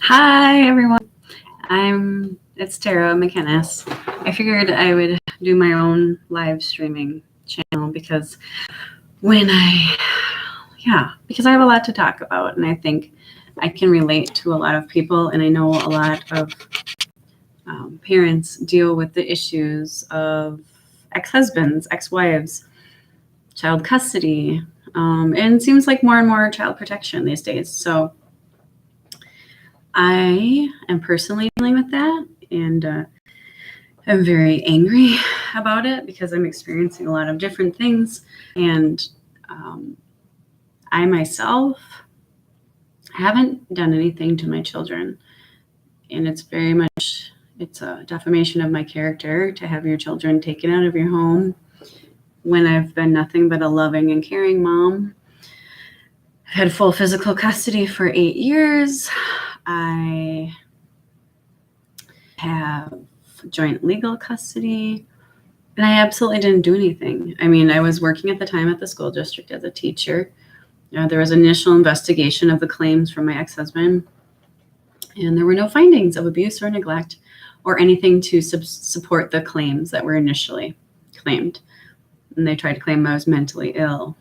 Hi everyone. It's Tara McInnes. I figured I would do my own live streaming channel because because I have a lot to talk about, and I think I can relate to a lot of people, and I know a lot of parents deal with the issues of ex-husbands, ex-wives, child custody, and it seems like more and more child protection these days. So I am personally dealing with that, and I'm very angry about it because I'm experiencing a lot of different things. And I myself haven't done anything to my children. And it's a defamation of my character to have your children taken out of your home when I've been nothing but a loving and caring mom. I've had full physical custody for 8 years. I have joint legal custody, and I absolutely didn't do anything. I mean, I was working at the time at the school district as a teacher. There was initial investigation of the claims from my ex-husband, and there were no findings of abuse or neglect or anything to support the claims that were initially claimed. And they tried to claim I was mentally ill.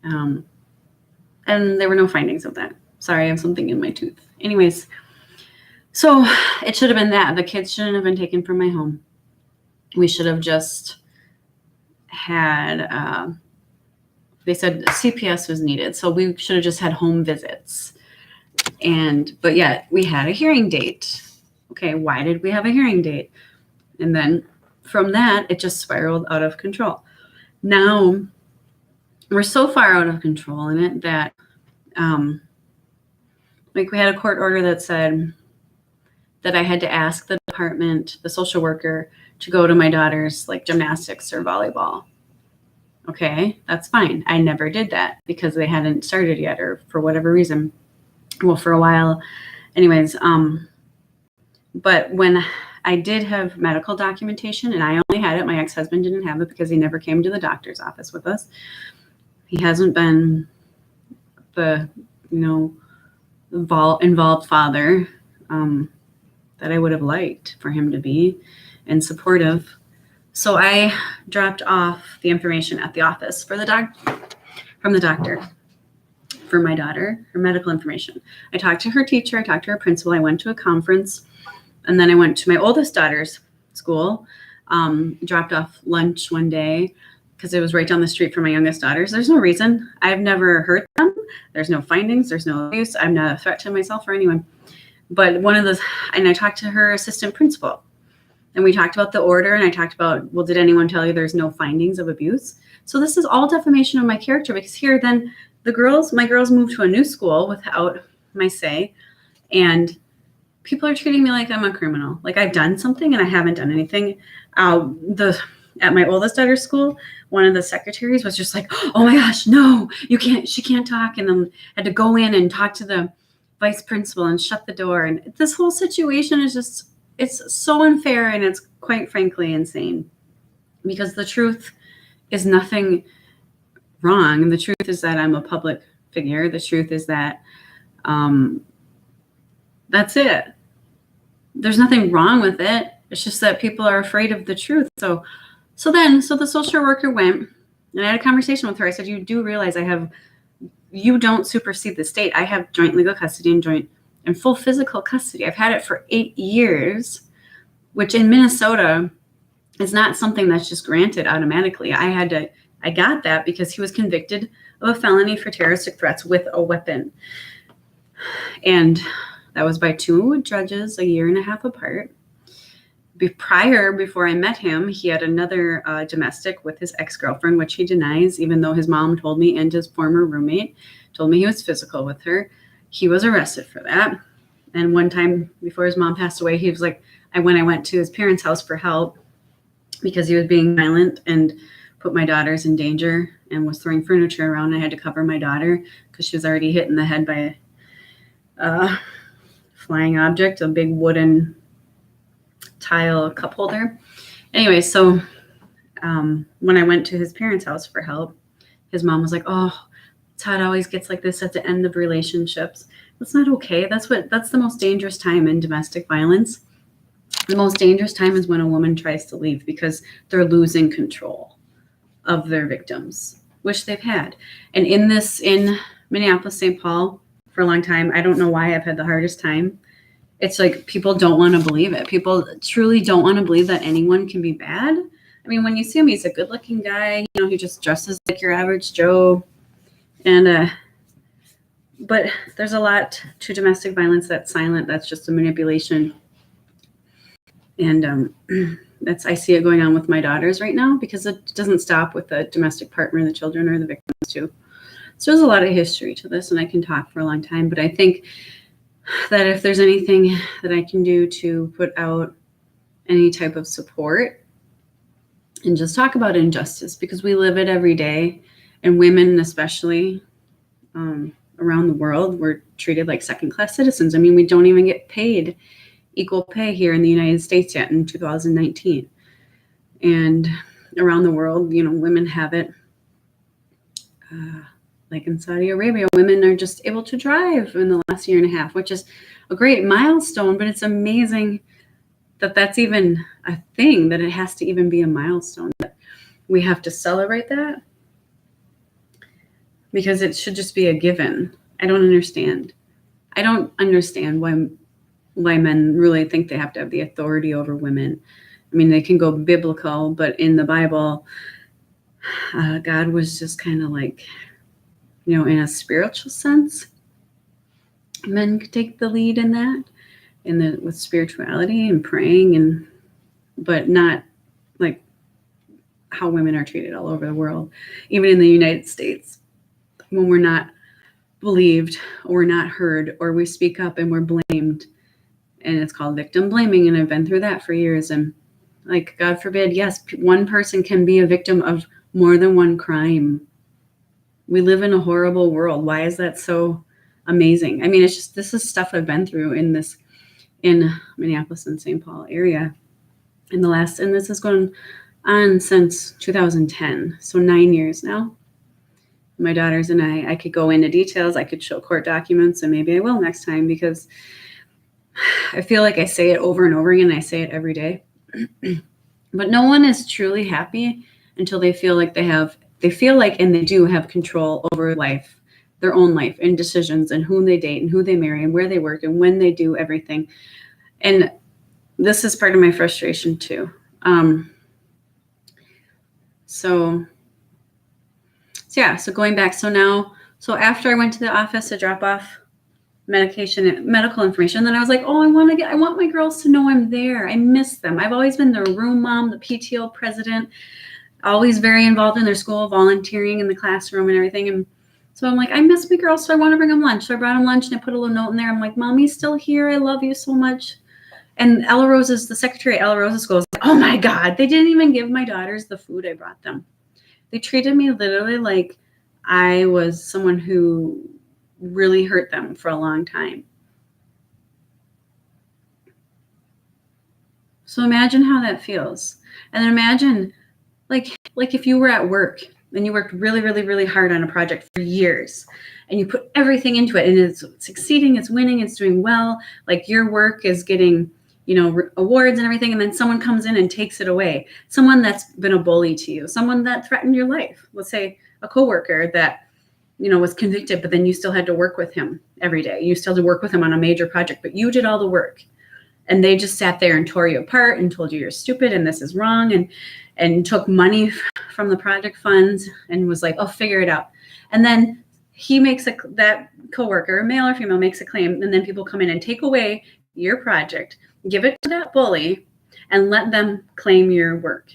And there were no findings of that. Sorry, I have something in my tooth. Anyways, so it should have been that. The kids shouldn't have been taken from my home. We should have just had, they said CPS was needed. So we should have just had home visits. But yet we had a hearing date. Okay, why did we have a hearing date? And then from that, it just spiraled out of control. Now we're so far out of control in it that, we had a court order that said that I had to ask the department, the social worker, to go to my daughter's gymnastics or volleyball. Okay, that's fine. I never did that because they hadn't started yet, or for whatever reason. Well, for a while. Anyways, but when I did have medical documentation, and I only had it, my ex-husband didn't have it because he never came to the doctor's office with us. He hasn't been the, involved father that I would have liked for him to be, and supportive. So I dropped off the information at the office from the doctor for my daughter, her medical information. I talked to her teacher, I talked to her principal, I went to a conference, and then I went to my oldest daughter's school, dropped off lunch one day because it was right down the street from my youngest daughter's. There's no reason. I've never hurt them. There's no findings. There's no abuse. I'm not a threat to myself or anyone. But and I talked to her assistant principal, and we talked about the order, and I talked about, well, did anyone tell you there's no findings of abuse? So this is all defamation of my character, because here then my girls moved to a new school without my say, and people are treating me like I'm a criminal, like I've done something, and I haven't done anything. At my oldest daughter's school, one of the secretaries was just like, oh my gosh, no, she can't talk. And then had to go in and talk to the vice principal and shut the door. And this whole situation is it's so unfair, and it's quite frankly insane, because the truth is nothing wrong. The truth is that I'm a public figure. The truth is that that's it. There's nothing wrong with it. It's just that people are afraid of the truth. So the social worker went, and I had a conversation with her. I said, you do realize you don't supersede the state. I have joint legal custody and full physical custody. I've had it for 8 years, which in Minnesota is not something that's just granted automatically. I got that because he was convicted of a felony for terroristic threats with a weapon. And that was by 2 judges a year and a half apart. Before I met him, he had another domestic with his ex-girlfriend, which he denies, even though his mom told me, and his former roommate told me he was physical with her. He was arrested for that. And one time before his mom passed away, he was like, when I went to his parents' house for help because he was being violent and put my daughters in danger and was throwing furniture around, I had to cover my daughter because she was already hit in the head by a flying object, a big wooden tile cup holder. Anyway, so when I went to his parents' house for help, his mom was like, oh, Todd always gets like this at the end of relationships. That's not okay. That's the most dangerous time in domestic violence. The most dangerous time is when a woman tries to leave because they're losing control of their victims, which they've had. And in Minneapolis, St. Paul, for a long time, I don't know why I've had the hardest time. It's like people don't want to believe it. People truly don't want to believe that anyone can be bad. I mean, when you see him, he's a good-looking guy. You know, he just dresses like your average Joe. And but there's a lot to domestic violence that's silent. That's just a manipulation. And I see it going on with my daughters right now because it doesn't stop with the domestic partner, the children, or the victims too. So there's a lot of history to this, and I can talk for a long time. But I think that if there's anything that I can do to put out any type of support and just talk about injustice, because we live it every day, and women especially around the world, we're treated like second-class citizens. I mean, we don't even get paid equal pay here in the United States yet in 2019. And around the world, you know, women have it. Like in Saudi Arabia, women are just able to drive in the last year and a half, which is a great milestone, but it's amazing that that's even a thing, that it has to even be a milestone. That we have to celebrate that because it should just be a given. I don't understand. I don't understand why men really think they have to have the authority over women. I mean, they can go biblical, but in the Bible, God was just kind of like, you know, in a spiritual sense, men could take the lead in that, with spirituality and praying, but not like how women are treated all over the world, even in the United States, when we're not believed or we're not heard, or we speak up and we're blamed. And it's called victim blaming. And I've been through that for years. And like, God forbid, yes, one person can be a victim of more than one crime. We live in a horrible world. Why is that so amazing? I mean, it's just, this is stuff I've been through in Minneapolis and St. Paul area and this has gone on since 2010. So 9 years now. My daughters and I could go into details. I could show court documents, and maybe I will next time, because I feel like I say it over and over again. I say it every day. But no one is truly happy until they feel like and they do have control over life, their own life, and decisions, and who they date and who they marry and where they work and when they do everything. And this is part of my frustration too. So going back. So after I went to the office to drop off medication and medical information, then I was like, oh, I want my girls to know I'm there. I miss them. I've always been their room mom, the PTO president, always very involved in their school, volunteering in the classroom and everything. And so I'm like, I miss my girls, so I want to bring them lunch. So I brought them lunch, and I put a little note in there. I'm like, Mommy's still here. I love you so much. And the secretary at Ella Rose's school was like, oh my God, they didn't even give my daughters the food I brought them. They treated me literally like I was someone who really hurt them for a long time. So imagine how that feels. And then imagine like if you were at work and you worked really, really, really hard on a project for years, and you put everything into it, and it's succeeding, it's winning, it's doing well, like your work is getting, you know, awards and everything, and then someone comes in and takes it away. Someone that's been a bully to you, someone that threatened your life. Let's say a coworker that, you know, was convicted, but then you still had to work with him every day. You still had to work with him on a major project, but you did all the work. And they just sat there and tore you apart and told you you're stupid and this is wrong, and took money from the project funds and was like, oh, figure it out. And then that coworker, male or female, makes a claim, and then people come in and take away your project, give it to that bully, and let them claim your work.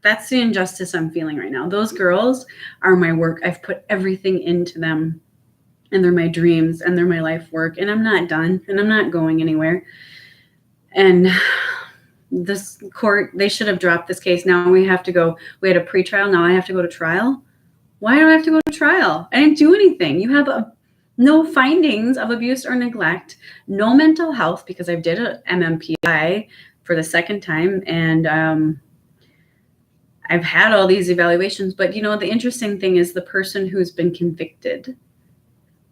That's the injustice I'm feeling right now. Those girls are my work. I've put everything into them, and they're my dreams, and they're my life work, and I'm not done, and I'm not going anywhere. And this court, they should have dropped this case. Now we had a pretrial. Now I have to go to trial. Why do I have to go to trial? I didn't do anything. You have no findings of abuse or neglect, no mental health, because I did an MMPI for the second time, and I've had all these evaluations. But, you know, the interesting thing is the person who's been convicted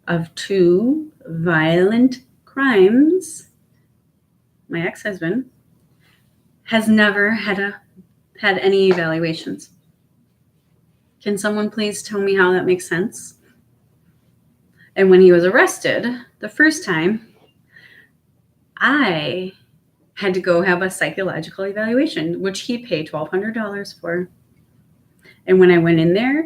of 2 violent crimes, my ex-husband, has never had any evaluations. Can someone please tell me how that makes sense? And when he was arrested the first time, I had to go have a psychological evaluation, which he paid $1,200 for. And when I went in there,